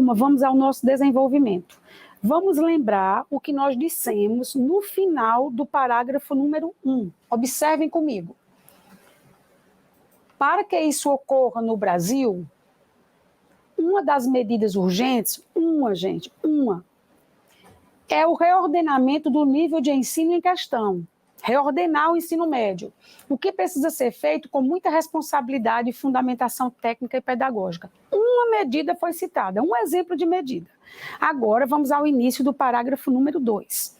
turma, vamos ao nosso desenvolvimento. Vamos lembrar o que nós dissemos no final do parágrafo número 1. Observem comigo. Para que isso ocorra no Brasil, uma das medidas urgentes, é o reordenamento do nível de ensino em questão. Reordenar o ensino médio. O que precisa ser feito com muita responsabilidade e fundamentação técnica e pedagógica. Uma medida foi citada, um exemplo de medida. Agora vamos ao início do parágrafo número 2.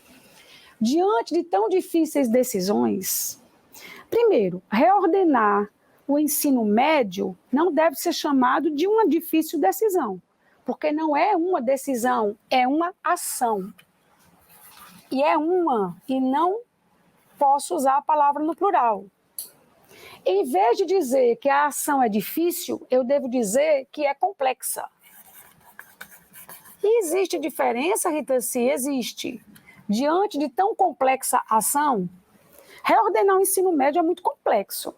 Diante de tão difíceis decisões, primeiro, reordenar o ensino médio não deve ser chamado de uma difícil decisão, porque não é uma decisão, é uma ação. E não posso usar a palavra no plural. Em vez de dizer que a ação é difícil, eu devo dizer que é complexa. E existe diferença, Rita C? Existe. Diante de tão complexa ação, reordenar o ensino médio é muito complexo.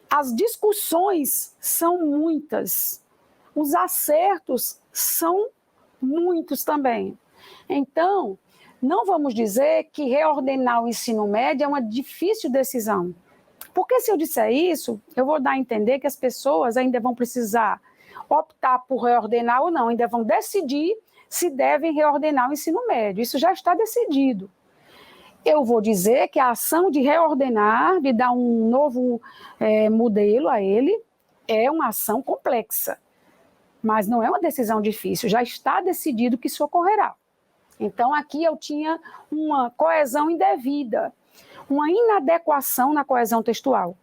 As discussões são muitas. Os acertos são muitos também. Então, não vamos dizer que reordenar o ensino médio é uma difícil decisão. Porque se eu disser isso, eu vou dar a entender que as pessoas ainda vão precisar optar por reordenar ou não, ainda vão decidir se devem reordenar o ensino médio. Isso já está decidido. Eu vou dizer que a ação de reordenar, de dar um novo modelo a ele, é uma ação complexa. Mas não é uma decisão difícil, já está decidido que isso ocorrerá. Então, aqui eu tinha uma coesão indevida, uma inadequação na coesão textual.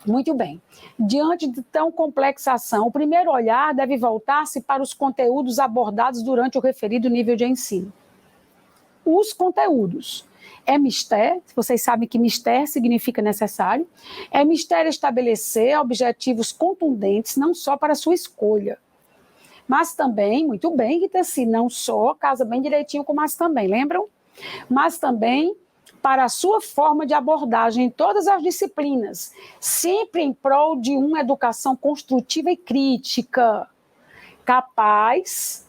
Muito bem. Diante de tão complexa ação, o primeiro olhar deve voltar-se para os conteúdos abordados durante o referido nível de ensino. Os conteúdos. É mister, vocês sabem que mister significa necessário, é mister estabelecer objetivos contundentes, não só para a sua escolha, mas também, muito bem, Rita, se não só, casa bem direitinho com mas também, lembram? Mas também para a sua forma de abordagem em todas as disciplinas, sempre em prol de uma educação construtiva e crítica, capaz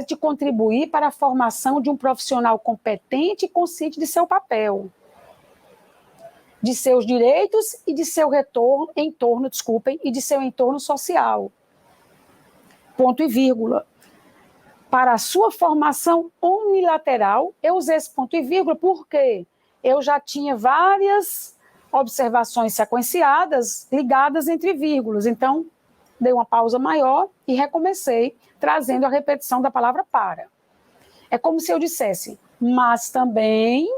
de contribuir para a formação de um profissional competente e consciente de seu papel, de seus direitos e de seu e de seu entorno social. Ponto e vírgula. Para a sua formação unilateral, eu usei esse ponto e vírgula porque eu já tinha várias observações sequenciadas ligadas entre vírgulas. Então, dei uma pausa maior e recomecei, trazendo a repetição da palavra para. É como se eu dissesse, mas também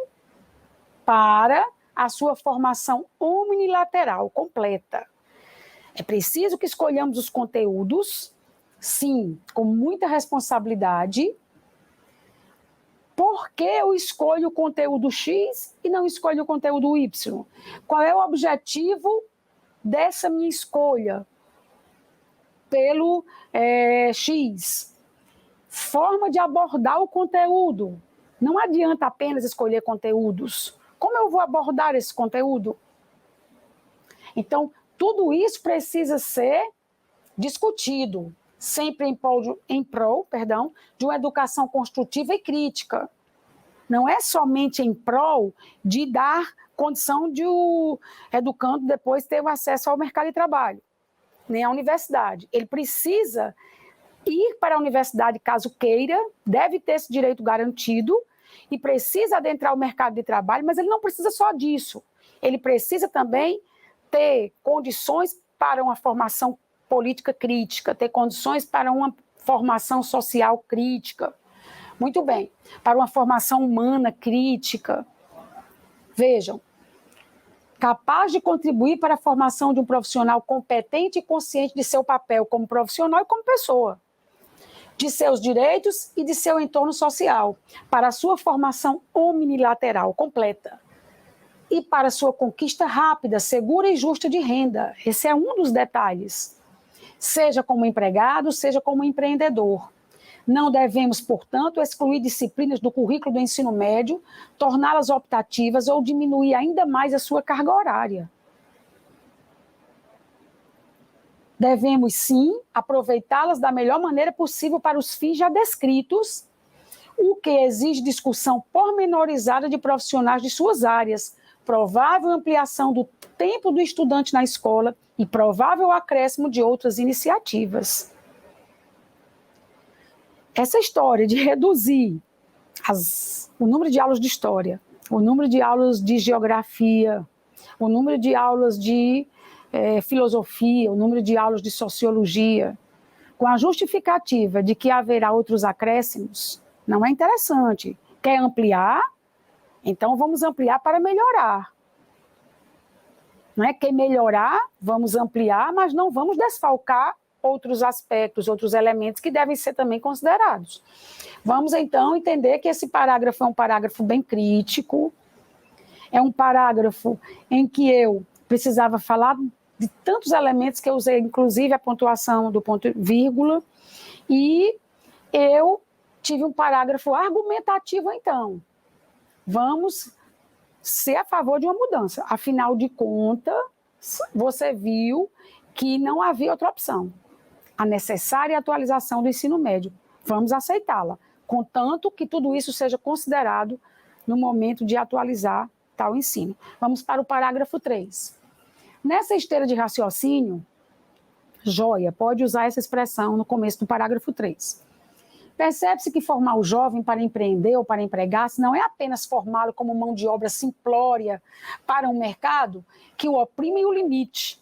para a sua formação unilateral completa. É preciso que escolhamos os conteúdos, sim, com muita responsabilidade. Por que eu escolho o conteúdo X e não escolho o conteúdo Y? Qual é o objetivo dessa minha escolha pelo X? Forma de abordar o conteúdo. Não adianta apenas escolher conteúdos. Como eu vou abordar esse conteúdo? Então, tudo isso precisa ser discutido, sempre em prol de uma educação construtiva e crítica. Não é somente em prol de dar condição de o educando depois ter o acesso ao mercado de trabalho, nem à universidade. Ele precisa ir para a universidade caso queira, deve ter esse direito garantido e precisa adentrar o mercado de trabalho, mas ele não precisa só disso. Ele precisa também ter condições para uma formação política crítica, ter condições para uma formação social crítica. Muito bem, para uma formação humana crítica. Vejam, capaz de contribuir para a formação de um profissional competente e consciente de seu papel como profissional e como pessoa, de seus direitos e de seu entorno social, para a sua formação unilateral completa e para a sua conquista rápida, segura e justa de renda. Esse é um dos detalhes. Seja como empregado, seja como empreendedor. Não devemos, portanto, excluir disciplinas do currículo do ensino médio, torná-las optativas ou diminuir ainda mais a sua carga horária. devemos, sim, aproveitá-las da melhor maneira possível para os fins já descritos, o que exige discussão pormenorizada de profissionais de suas áreas, provável ampliação do tempo do estudante na escola e provável acréscimo de outras iniciativas. Essa história de reduzir o número de aulas de história, o número de aulas de geografia, o número de aulas de filosofia, o número de aulas de sociologia, com a justificativa de que haverá outros acréscimos, não é interessante. Quer ampliar? Então vamos ampliar para melhorar. Não é? Quer melhorar? Vamos ampliar, mas não vamos desfalcar outros aspectos, outros elementos que devem ser também considerados. Vamos então entender que esse parágrafo é um parágrafo bem crítico, é um parágrafo em que eu precisava falar de tantos elementos que eu usei, inclusive a pontuação do ponto vírgula, e eu tive um parágrafo argumentativo, então. Vamos ser a favor de uma mudança. Afinal de contas, você viu que não havia outra opção. A necessária atualização do ensino médio. Vamos aceitá-la, contanto que tudo isso seja considerado no momento de atualizar tal ensino. Vamos para o parágrafo 3. Nessa esteira de raciocínio, joia, pode usar essa expressão no começo do parágrafo 3. Percebe-se que formar o jovem para empreender ou para empregar-se não é apenas formá-lo como mão de obra simplória para um mercado que o oprime e o limite.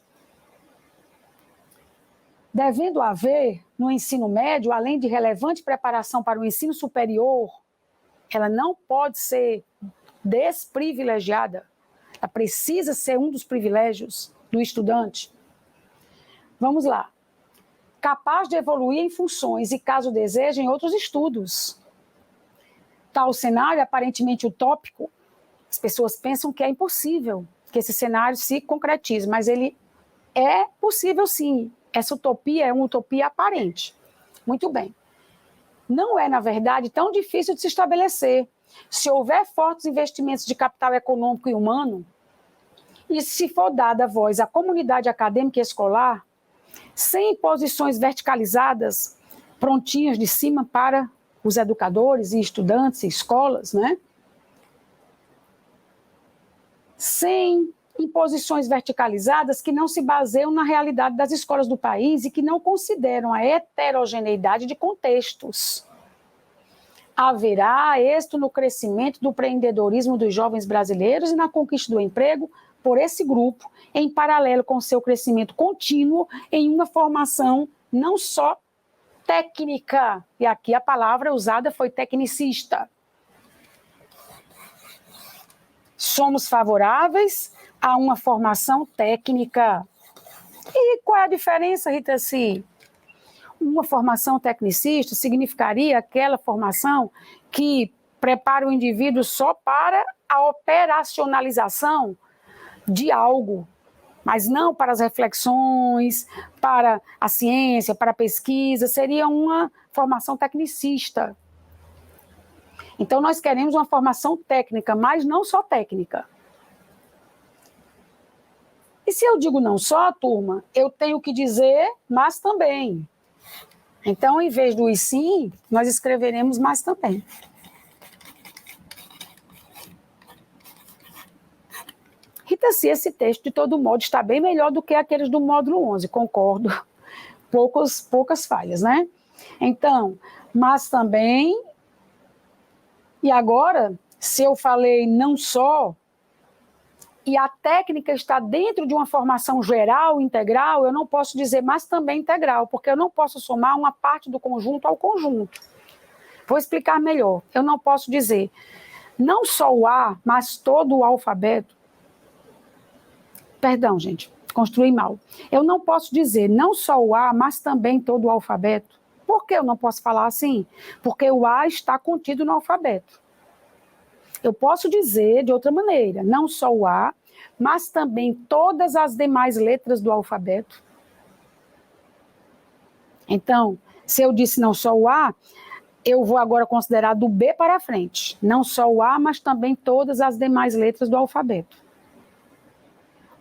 Devendo haver, no ensino médio, além de relevante preparação para o ensino superior, ela não pode ser desprivilegiada. Ela precisa ser um dos privilégios do estudante. Vamos lá. Capaz de evoluir em funções e, caso deseje, em outros estudos. Tal cenário aparentemente utópico, as pessoas pensam que é impossível que esse cenário se concretize, mas ele é possível sim. Essa utopia é uma utopia aparente. Muito bem. Não é, na verdade, tão difícil de se estabelecer. Se houver fortes investimentos de capital econômico e humano, e se for dada voz à comunidade acadêmica e escolar, sem imposições verticalizadas, prontinhas de cima para os educadores e estudantes e escolas, né? Sem imposições verticalizadas que não se baseiam na realidade das escolas do país e que não consideram a heterogeneidade de contextos. Haverá êxito no crescimento do empreendedorismo dos jovens brasileiros e na conquista do emprego por esse grupo, em paralelo com seu crescimento contínuo em uma formação não só técnica, e aqui a palavra usada foi tecnicista. Somos favoráveis a uma formação técnica. E qual é a diferença, Rita C? Uma formação tecnicista significaria aquela formação que prepara o indivíduo só para a operacionalização de algo, mas não para as reflexões, para a ciência, para a pesquisa, seria uma formação tecnicista. Então, nós queremos uma formação técnica, mas não só técnica. E se eu digo não só, turma, eu tenho que dizer mas também. Então, em vez do e sim, nós escreveremos mas também. Rita, se esse texto, de todo modo, está bem melhor do que aqueles do módulo 11, concordo. Poucas falhas, né? Então, mas também, e agora, se eu falei não só, e a técnica está dentro de uma formação geral, integral, eu não posso dizer mas também integral, porque eu não posso somar uma parte do conjunto ao conjunto. Vou explicar melhor. Eu não posso dizer não só o A, mas todo o alfabeto. Perdão, gente, construí mal. Eu não posso dizer não só o A, mas também todo o alfabeto. Por que eu não posso falar assim? Porque o A está contido no alfabeto. Eu posso dizer de outra maneira, não só o A, mas também todas as demais letras do alfabeto. Então, se eu disse não só o A, eu vou agora considerar do B para frente. Não só o A, mas também todas as demais letras do alfabeto.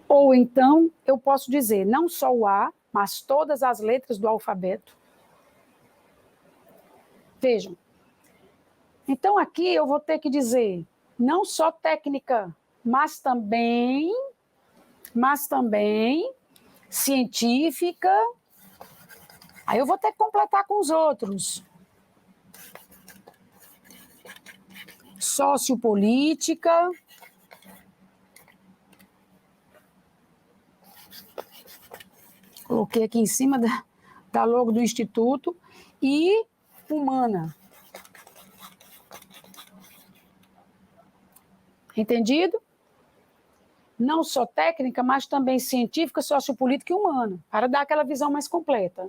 Ou então, eu posso dizer não só o A, mas todas as letras do alfabeto. Vejam. Então, aqui eu vou ter que dizer, não só técnica, mas também científica. Aí eu vou ter que completar com os outros. Sociopolítica. Coloquei aqui em cima da logo do Instituto. E humana. Entendido? Não só técnica, mas também científica, sociopolítica e humana, para dar aquela visão mais completa.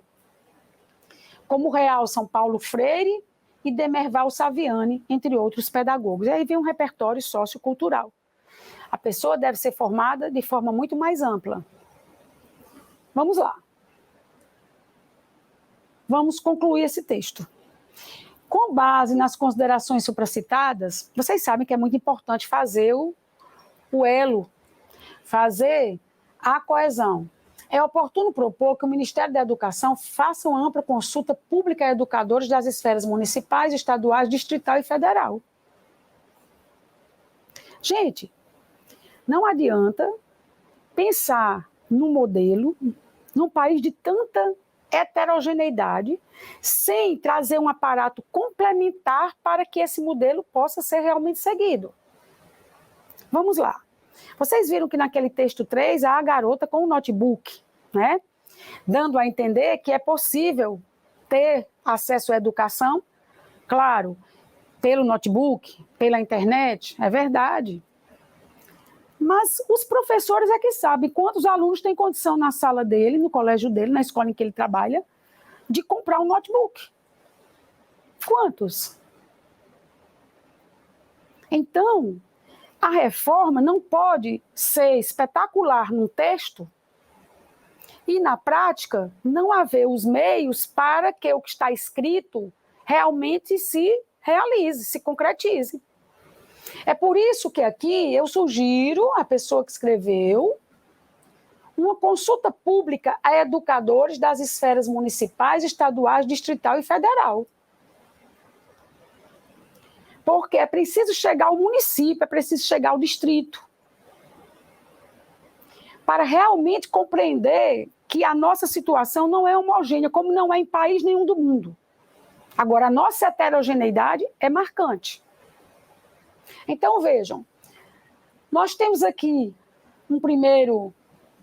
Como realçam Paulo Freire e Demerval Saviani, entre outros pedagogos. E aí vem um repertório sociocultural. A pessoa deve ser formada de forma muito mais ampla. Vamos lá. Vamos concluir esse texto. Com base nas considerações supracitadas, vocês sabem que é muito importante fazer o elo, fazer a coesão. É oportuno propor que o Ministério da Educação faça uma ampla consulta pública a educadores das esferas municipais, estaduais, distrital e federal. Gente, não adianta pensar num modelo, num país de tanta heterogeneidade, sem trazer um aparato complementar para que esse modelo possa ser realmente seguido. Vamos lá. Vocês viram que naquele texto 3, há a garota com o notebook, né? Dando a entender que é possível ter acesso à educação, claro, pelo notebook, pela internet, é verdade. Mas os professores é que sabem quantos alunos têm condição na sala dele, no colégio dele, na escola em que ele trabalha, de comprar um notebook. Quantos? Então, a reforma não pode ser espetacular num texto e, na prática, não haver os meios para que o que está escrito realmente se realize, se concretize. É por isso que aqui eu sugiro à pessoa que escreveu uma consulta pública a educadores das esferas municipais, estaduais, distrital e federal. Porque é preciso chegar ao município, é preciso chegar ao distrito, para realmente compreender que a nossa situação não é homogênea, como não é em país nenhum do mundo. Agora, a nossa heterogeneidade é marcante. Então, vejam, nós temos aqui um primeiro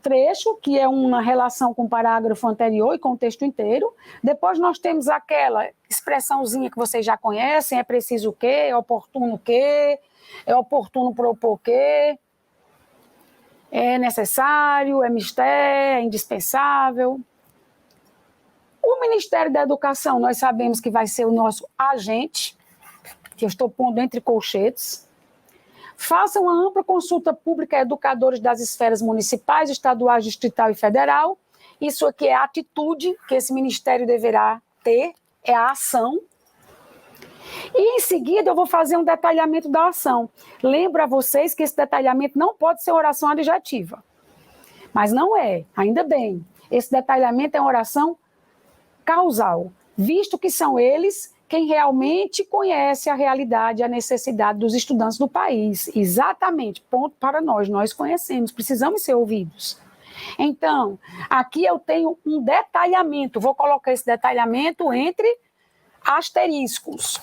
trecho, que é uma relação com o parágrafo anterior e com o texto inteiro. Depois nós temos aquela expressãozinha que vocês já conhecem, é preciso o quê, é oportuno o quê, é oportuno propor o quê, é necessário, é mister, é indispensável. O Ministério da Educação, nós sabemos que vai ser o nosso agente, que eu estou pondo entre colchetes. Faça uma ampla consulta pública a educadores das esferas municipais, estaduais, distrital e federal. Isso aqui é a atitude que esse ministério deverá ter, é a ação. E, em seguida, eu vou fazer um detalhamento da ação. Lembro a vocês que esse detalhamento não pode ser oração adjetiva. Mas não é, ainda bem. Esse detalhamento é uma oração causal, visto que são eles quem realmente conhece a realidade e a necessidade dos estudantes do país. Exatamente, ponto para nós conhecemos, precisamos ser ouvidos. Então, aqui eu tenho um detalhamento, vou colocar esse detalhamento entre asteriscos.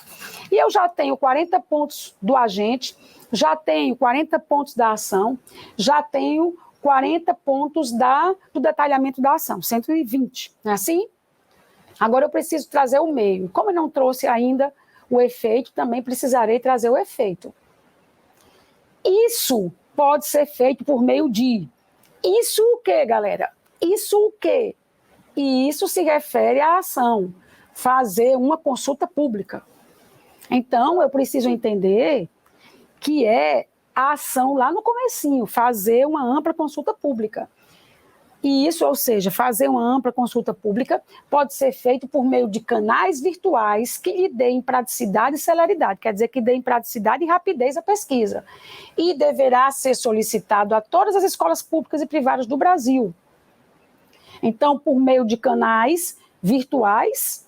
E eu já tenho 40 pontos do agente, já tenho 40 pontos da ação, já tenho 40 pontos do detalhamento da ação, 120, não é assim? Agora eu preciso trazer o meio. Como eu não trouxe ainda o efeito, também precisarei trazer o efeito. Isso pode ser feito por meio de... Isso o quê, galera? Isso o quê? E isso se refere à ação. Fazer uma consulta pública. Então, eu preciso entender que é a ação lá no comecinho, fazer uma ampla consulta pública. E isso, ou seja, fazer uma ampla consulta pública pode ser feito por meio de canais virtuais que lhe deem praticidade e celeridade, quer dizer, que deem praticidade e rapidez à pesquisa. E deverá ser solicitado a todas as escolas públicas e privadas do Brasil. Então, por meio de canais virtuais,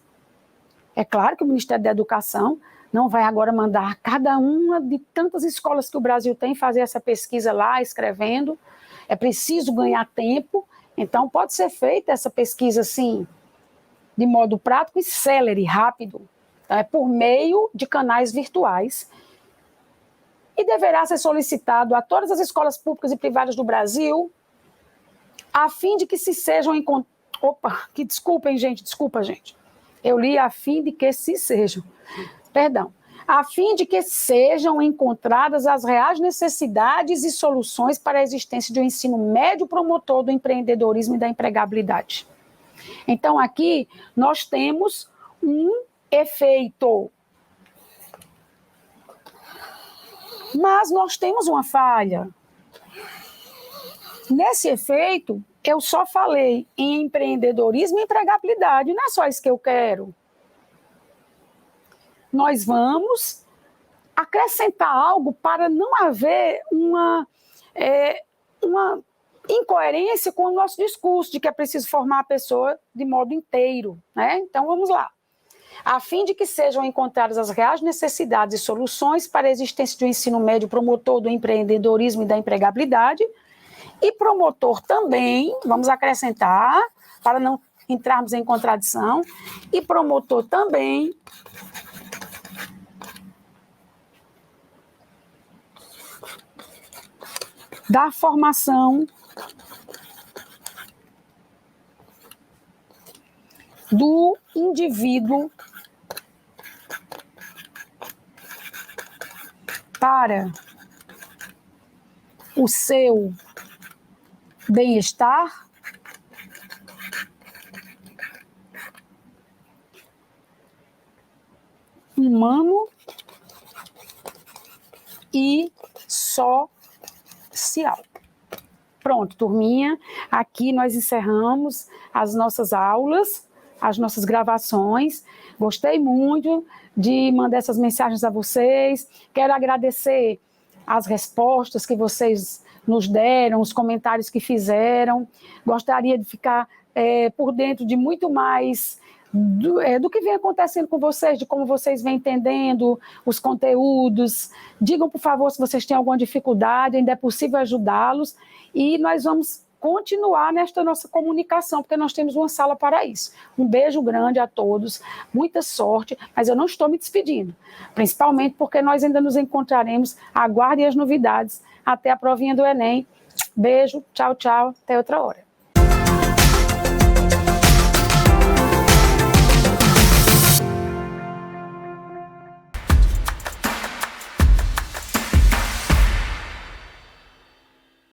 é claro que o Ministério da Educação não vai agora mandar cada uma de tantas escolas que o Brasil tem fazer essa pesquisa lá, escrevendo. É preciso ganhar tempo, então pode ser feita essa pesquisa assim, de modo prático e célere, rápido. Então, é por meio de canais virtuais. E deverá ser solicitado a todas as escolas públicas e privadas do Brasil, a fim de que se sejam encontradas... Opa, que desculpa, gente. Eu li a fim de que se sejam. Perdão. A fim de que sejam encontradas as reais necessidades e soluções para a existência de um ensino médio promotor do empreendedorismo e da empregabilidade. Então, aqui nós temos um efeito. Mas nós temos uma falha. Nesse efeito, eu só falei em empreendedorismo e empregabilidade. Não é só isso que eu quero. Nós vamos acrescentar algo para não haver uma incoerência com o nosso discurso de que é preciso formar a pessoa de modo inteiro, né? Então, vamos lá. A fim de que sejam encontradas as reais necessidades e soluções para a existência de um ensino médio promotor do empreendedorismo e da empregabilidade, e promotor também, vamos acrescentar, para não entrarmos em contradição, e promotor também da formação do indivíduo para o seu bem-estar humano e social. Pronto, turminha, aqui nós encerramos as nossas aulas, as nossas gravações. Gostei muito de mandar essas mensagens a vocês. Quero agradecer as respostas que vocês nos deram, os comentários que fizeram. Gostaria de ficar por dentro de muito mais do que vem acontecendo com vocês, de como vocês vêm entendendo os conteúdos. Digam, por favor, se vocês têm alguma dificuldade, ainda é possível ajudá-los. E nós vamos continuar nesta nossa comunicação, porque nós temos uma sala para isso. Um beijo grande a todos, muita sorte, mas eu não estou me despedindo, principalmente porque nós ainda nos encontraremos. Aguardem as novidades até a provinha do Enem. Beijo, tchau, tchau, até outra hora.